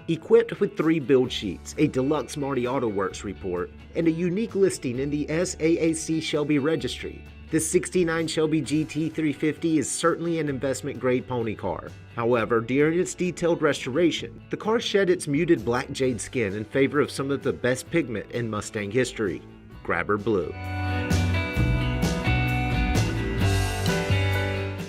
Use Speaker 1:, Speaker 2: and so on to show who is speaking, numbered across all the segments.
Speaker 1: Equipped with 3 build sheets, a deluxe Marty Auto Works report, and a unique listing in the SAAC Shelby registry, this '69 Shelby GT350 is certainly an investment-grade pony car. However, during its detailed restoration, the car shed its muted black jade skin in favor of some of the best pigment in Mustang history, Grabber Blue.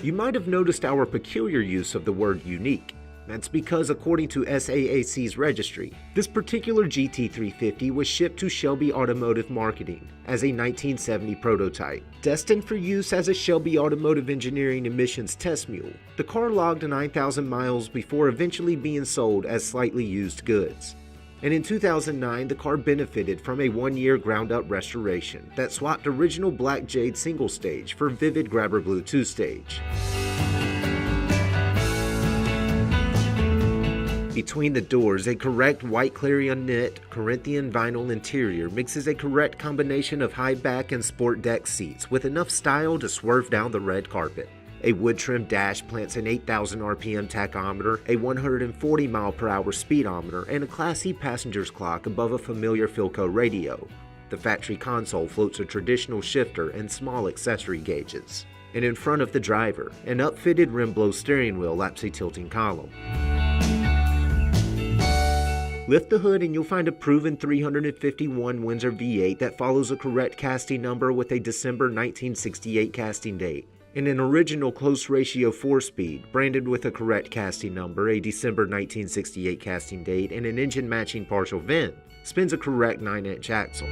Speaker 1: You might have noticed our peculiar use of the word unique. That's because, according to SAAC's registry, this particular GT350 was shipped to Shelby Automotive Marketing as a 1970 prototype. Destined for use as a Shelby Automotive Engineering emissions test mule, the car logged 9,000 miles before eventually being sold as slightly used goods. And in 2009, the car benefited from a 1-year ground-up restoration that swapped original black jade single stage for vivid Grabber Blue 2-stage. Between the doors, a correct white Clarion knit Corinthian vinyl interior mixes a correct combination of high back and sport deck seats with enough style to swerve down the red carpet. A wood-trimmed dash plants an 8,000 RPM tachometer, a 140 mph speedometer, and a classy passenger's clock above a familiar Philco radio. The factory console floats a traditional shifter and small accessory gauges. And in front of the driver, an upfitted rim-blow steering wheel laps a tilting column. Lift the hood and you'll find a proven 351 Windsor V8 that follows a correct casting number with a December 1968 casting date, and an original close ratio 4-speed branded with a correct casting number, a December 1968 casting date, and an engine matching partial VIN, spins a correct 9-inch axle.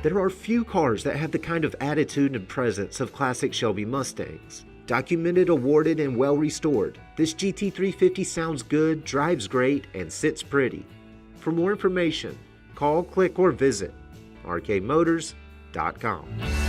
Speaker 1: There are few cars that have the kind of attitude and presence of classic Shelby Mustangs. Documented, awarded, and well restored, this GT350 sounds good, drives great, and sits pretty. For more information, call, click, or visit rkmotors.com.